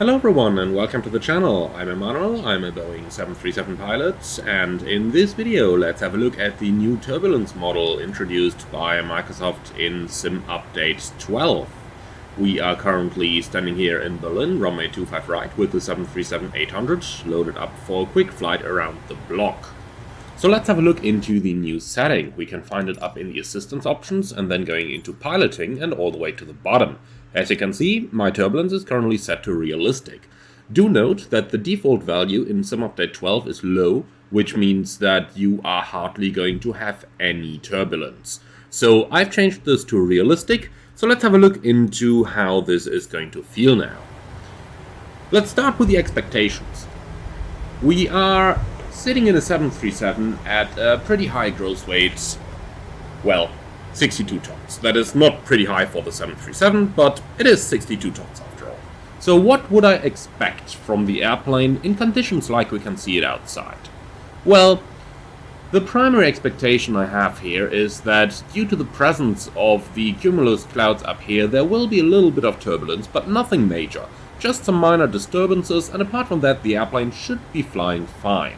Hello everyone and welcome to the channel. I'm Emmanuel, I'm a Boeing 737 pilot, and in this video let's have a look at the new turbulence model introduced by Microsoft in Sim Update 12. We are currently standing here in Berlin, runway 25 right, with the 737-800 loaded up for a quick flight around the block. So let's have a look into the new setting. We can find it up in the assistance options and then going into piloting and all the way to the bottom. As you can see, my turbulence is currently set to realistic. Do note that the default value in Sim Update 12 is low, which means that you are hardly going to have any turbulence. So I've changed this to realistic, so let's have a look into how this is going to feel now. Let's start with the expectations. We are sitting in a 737 at a pretty high gross weight, well, 62 tons. That is not pretty high for the 737, but it is 62 tons after all. So what would I expect from the airplane in conditions like we can see it outside? Well, the primary expectation I have here is that due to the presence of the cumulus clouds up here, there will be a little bit of turbulence, but nothing major. Just some minor disturbances, and apart from that, the airplane should be flying fine.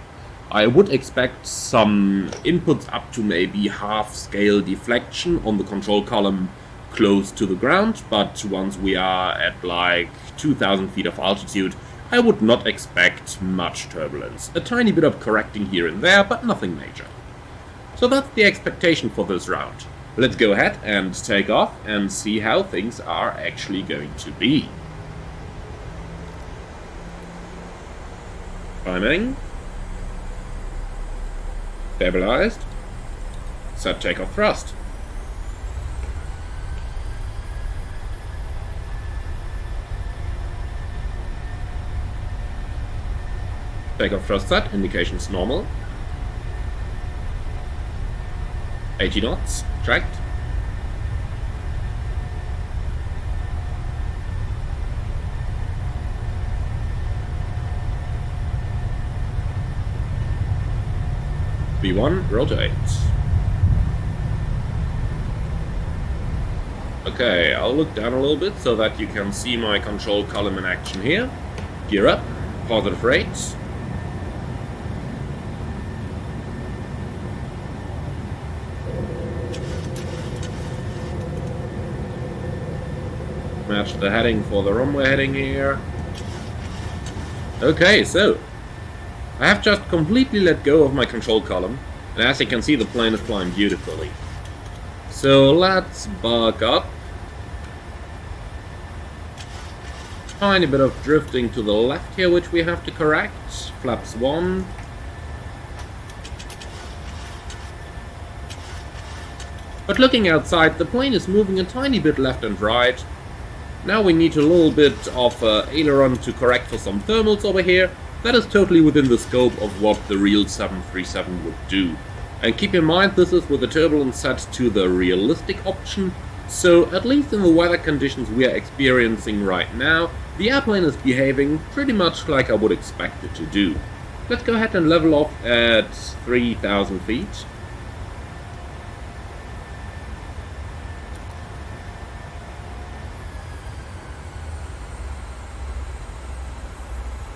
I would expect some inputs up to maybe half-scale deflection on the control column close to the ground, but once we are at like 2,000 feet of altitude, I would not expect much turbulence. A tiny bit of correcting here and there, but nothing major. So that's the expectation for this route. Let's go ahead and take off and see how things are actually going to be. Climbing. Stabilized. Set takeoff thrust. Takeoff thrust set, indications normal. 80 knots, tracked. V1, rotate. Okay, I'll look down a little bit so that you can see my control column in action here. Gear up, positive rates. Match the heading for the runway heading here. Okay, so I have just completely let go of my control column, and as you can see, the plane is flying beautifully. So let's bulk up. Tiny bit of drifting to the left here, which we have to correct. Flaps 1. But looking outside, the plane is moving a tiny bit left and right. Now we need a little bit of aileron to correct for some thermals over here. That is totally within the scope of what the real 737 would do. And keep in mind, this is with the turbulence set to the realistic option, so at least in the weather conditions we are experiencing right now, the airplane is behaving pretty much like I would expect it to do. Let's go ahead and level off at 3,000 feet.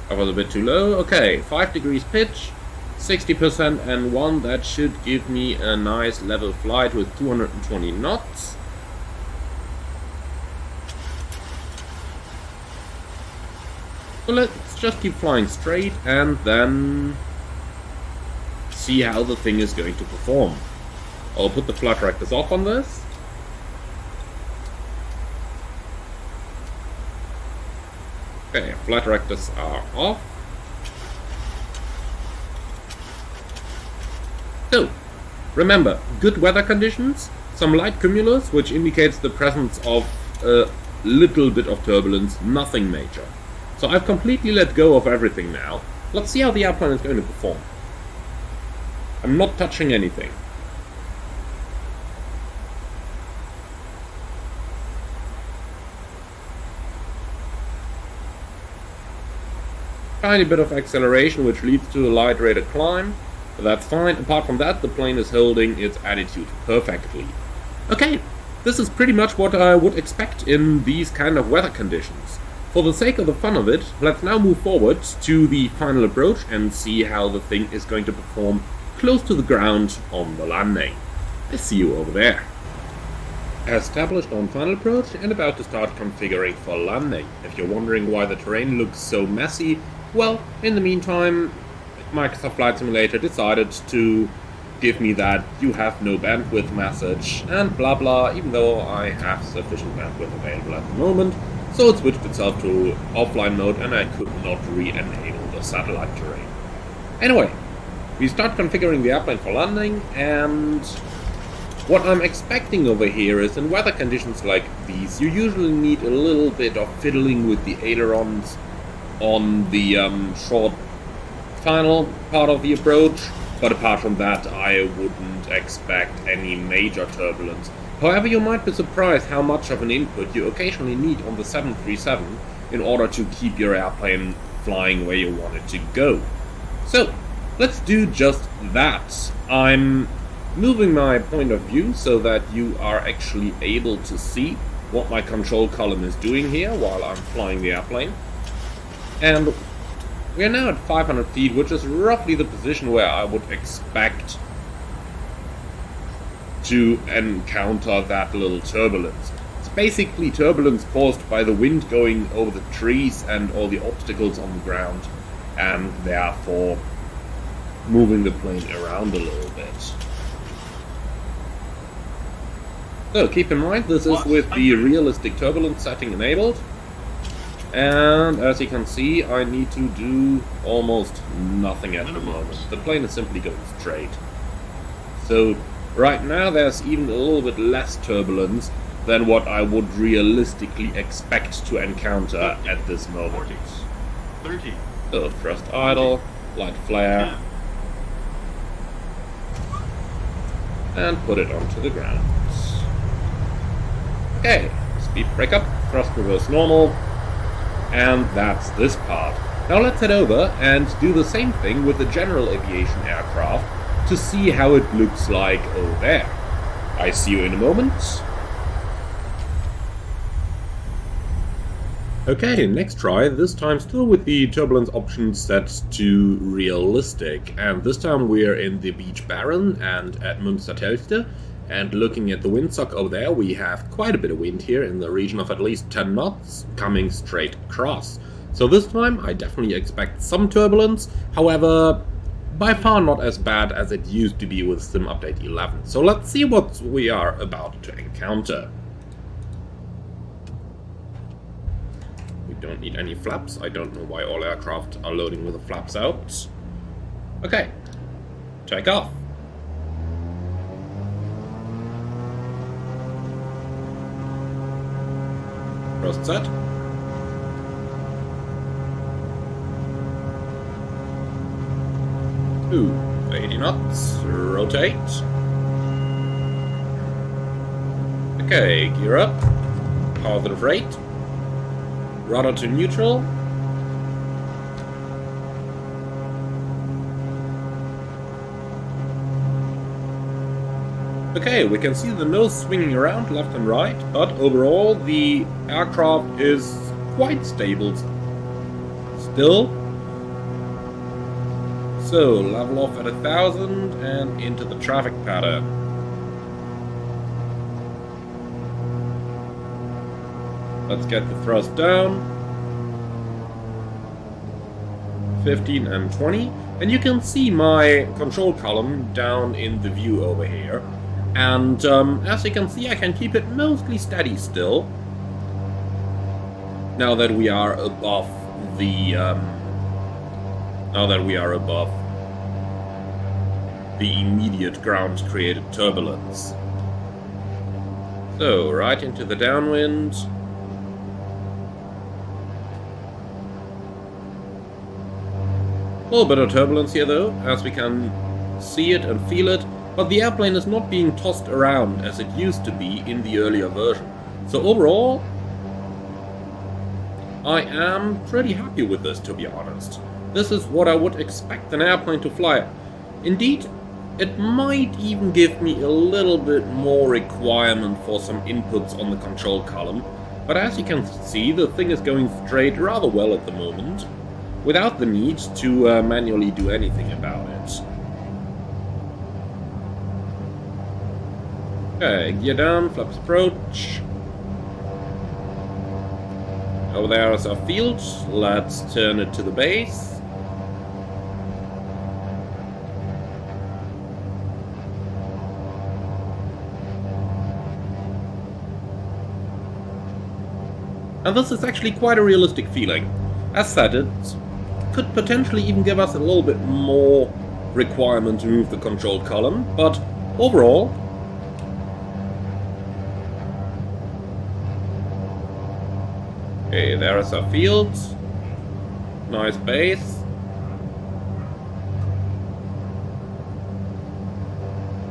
I was a bit too low. Okay, 5 degrees pitch, 60% and 1. That should give me a nice level flight with 220 knots. So let's just keep flying straight and then see how the thing is going to perform. I'll put the flight directors off on this. Okay, flight directors are off. So, remember, good weather conditions, some light cumulus, which indicates the presence of a little bit of turbulence, nothing major. So I've completely let go of everything now. Let's see how the airplane is going to perform. I'm not touching anything. Tiny bit of acceleration, which leads to a light rate of climb, but that's fine. Apart from that, the plane is holding its attitude perfectly. Okay, this is pretty much what I would expect in these kind of weather conditions. For the sake of the fun of it, let's now move forward to the final approach and see how the thing is going to perform close to the ground on the landing. I see you over there. Established on final approach and about to start configuring for landing. If you're wondering why the terrain looks so messy, well, in the meantime, Microsoft Flight Simulator decided to give me that you have no bandwidth message and blah blah, even though I have sufficient bandwidth available at the moment, so it switched itself to offline mode and I could not re-enable the satellite terrain. Anyway, we start configuring the airplane for landing, and what I'm expecting over here is in weather conditions like these, you usually need a little bit of fiddling with the ailerons on the short final part of the approach, but apart from that I wouldn't expect any major turbulence. However, you might be surprised how much of an input you occasionally need on the 737 in order to keep your airplane flying where you want it to go. So, let's do just that. I'm moving my point of view so that you are actually able to see what my control column is doing here while I'm flying the airplane. And we are now at 500 feet, which is roughly the position where I would expect to encounter that little turbulence. It's basically turbulence caused by the wind going over the trees and all the obstacles on the ground, and therefore moving the plane around a little bit. So keep in mind, this is with the realistic turbulence setting enabled, and as you can see, I need to do almost nothing at the moment. The plane is simply going straight. So right now there's even a little bit less turbulence than what I would realistically expect to encounter at this moment. 30. So thrust idle, light flare, and put it onto the ground. Okay, speed break up, thrust reverse normal, and that's this part. Now let's head over and do the same thing with the general aviation aircraft to see how it looks like over there. I see you in a moment. Okay, next try, this time still with the turbulence option set to realistic, and this time we're in the Beach Barren and at Münstertelchte. And looking at the windsock over there, we have quite a bit of wind here in the region of at least 10 knots coming straight across. So this time I definitely expect some turbulence, however, by far not as bad as it used to be with Sim Update 11. So let's see what we are about to encounter. We don't need any flaps. I don't know why all aircraft are loading with the flaps out. Okay, take off. Thrust set. Ooh, 80 knots. Rotate. Okay, gear up. Positive rate. Rudder to neutral. Okay, we can see the nose swinging around left and right, but overall the aircraft is quite stable still. So, level off at 1000 and into the traffic pattern. Let's get the thrust down. 15 and 20. And you can see my control column down in the view over here. And as you can see, I can keep it mostly steady still. Now that we are above the immediate ground-created turbulence. So right into the downwind. A little bit of turbulence here though, as we can see it and feel it. But the airplane is not being tossed around as it used to be in the earlier version. So overall, I am pretty happy with this, to be honest. This is what I would expect an airplane to fly. Indeed, it might even give me a little bit more requirement for some inputs on the control column, But as you can see, the thing is going straight rather well at the moment, without the need to manually do anything about it. Okay, gear down, flaps approach. Over there is our field, let's turn it to the base. And this is actually quite a realistic feeling. As said, it could potentially even give us a little bit more requirement to move the control column, but overall... Okay, there is our field. Nice base.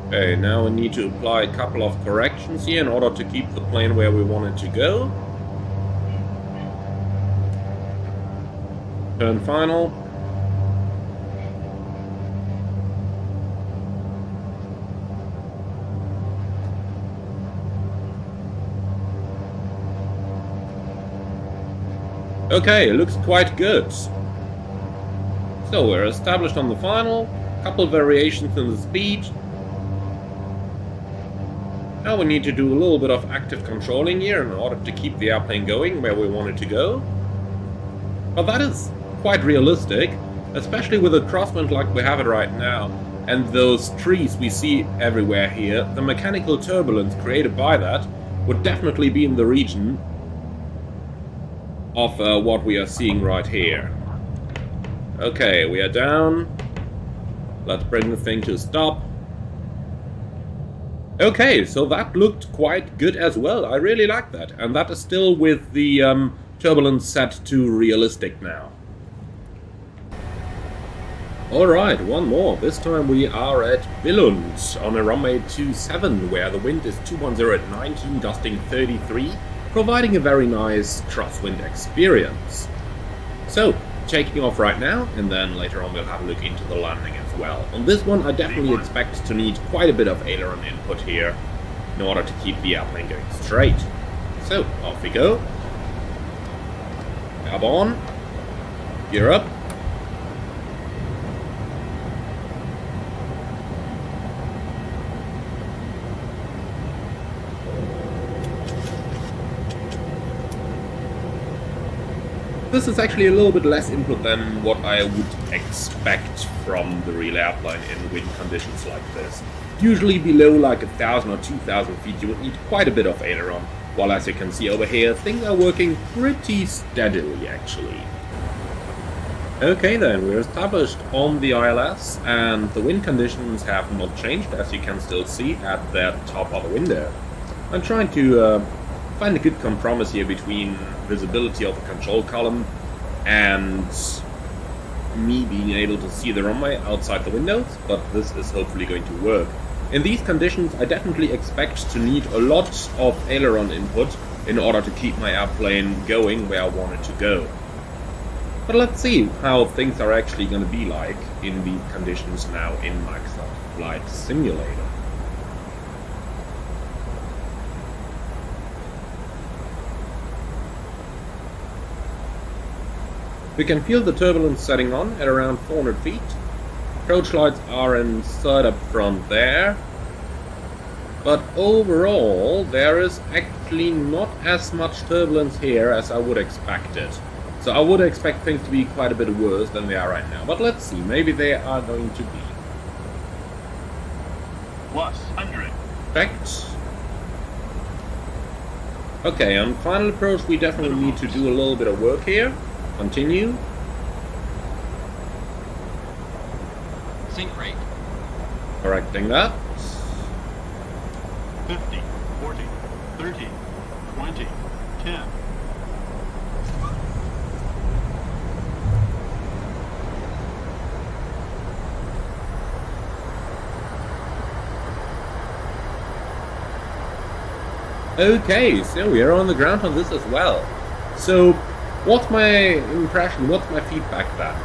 Okay, now we need to apply a couple of corrections here in order to keep the plane where we want it to go. Turn final. Okay, it looks quite good. So we're established on the final, couple variations in the speed. Now we need to do a little bit of active controlling here in order to keep the airplane going where we want it to go. But that is quite realistic, especially with a crosswind like we have it right now, and those trees we see everywhere here. The mechanical turbulence created by that would definitely be in the region of what we are seeing right here. Okay, we are down. Let's bring the thing to a stop. Okay, so that looked quite good as well. I really like that, and that is still with the turbulence set to realistic now. Alright, one more. This time we are at Billund on a runway 27, where the wind is 210 at 19, gusting 33, providing a very nice crosswind experience. So, taking off right now, and then later on we'll have a look into the landing as well. On this one I definitely expect to need quite a bit of aileron input here in order to keep the airplane going straight. So, off we go. Cab on. Gear up. This is actually a little bit less input than what I would expect from the real airplane in wind conditions like this. Usually below like 1,000 or 2,000 feet you would need quite a bit of aileron, while as you can see over here, things are working pretty steadily actually. Okay then, we're established on the ILS, and the wind conditions have not changed, as you can still see at the top of the window. I'm trying to find a good compromise here between visibility of the control column and me being able to see the runway outside the windows, but this is hopefully going to work. In these conditions I definitely expect to need a lot of aileron input in order to keep my airplane going where I want it to go. But let's see how things are actually going to be like in these conditions now in Microsoft Flight Simulator. We can feel the turbulence setting on at around 400 feet. Approach lights are inside up front there. But overall, there is actually not as much turbulence here as I would expect it. So I would expect things to be quite a bit worse than they are right now. But let's see, maybe they are going to be. Plus 100. Perfect. Okay, on final approach we definitely need to do a little bit of work here. Continue. Sync rate. Correcting that. 50, 40, 30, 20, 10. Okay, so we are on the ground on this as well. So, what's my impression, what's my feedback then?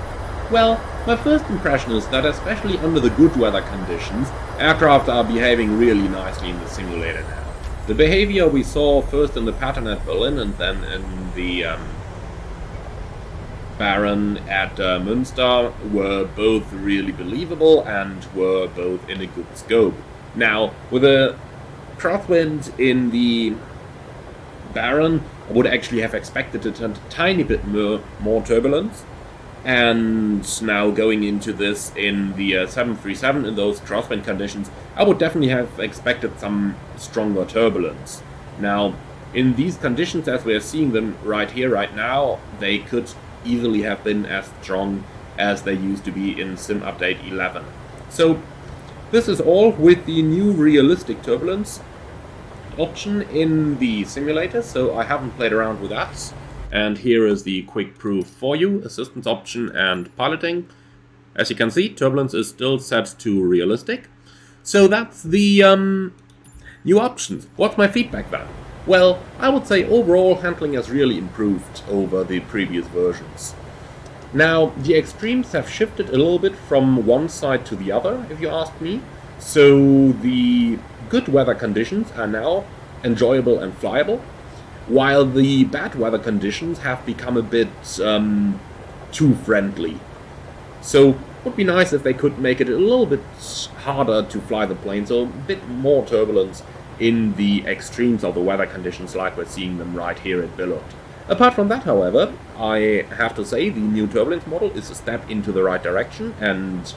Well, my first impression is that especially under the good weather conditions, aircraft are behaving really nicely in the simulator now. The behavior we saw first in the Patron at Berlin and then in the Baron at Münster were both really believable and were both in a good scope. Now, with a crosswind in the Baron, I would actually have expected a tiny bit more turbulence. And now going into this in the 737 in those crosswind conditions, I would definitely have expected some stronger turbulence. Now, in these conditions as we are seeing them right here, right now, they could easily have been as strong as they used to be in Sim Update 11. So, this is all with the new realistic turbulence option in the simulator, so I haven't played around with that. And here is the quick proof for you, assistance option and piloting. As you can see, turbulence is still set to realistic. So that's the new options. What's my feedback then? Well, I would say overall handling has really improved over the previous versions. Now, the extremes have shifted a little bit from one side to the other, if you ask me. So the good weather conditions are now enjoyable and flyable, while the bad weather conditions have become a bit too friendly. So it would be nice if they could make it a little bit harder to fly the plane, so a bit more turbulence in the extremes of the weather conditions like we're seeing them right here at Billund. Apart from that, however, I have to say the new turbulence model is a step into the right direction and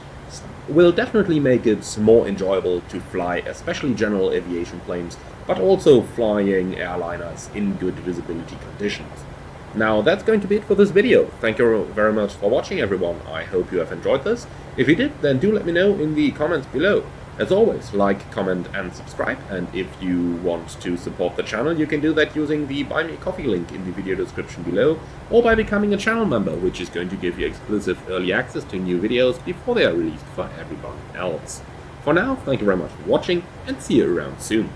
will definitely make it more enjoyable to fly, especially general aviation planes, but also flying airliners in good visibility conditions. Now that's going to be it for this video. Thank you very much for watching, everyone. I hope you have enjoyed this. If you did, then do let me know in the comments below. As always, like, comment and subscribe, and if you want to support the channel, you can do that using the Buy Me a Coffee link in the video description below, or by becoming a channel member, which is going to give you exclusive early access to new videos before they are released for everyone else. For now, thank you very much for watching, and see you around soon.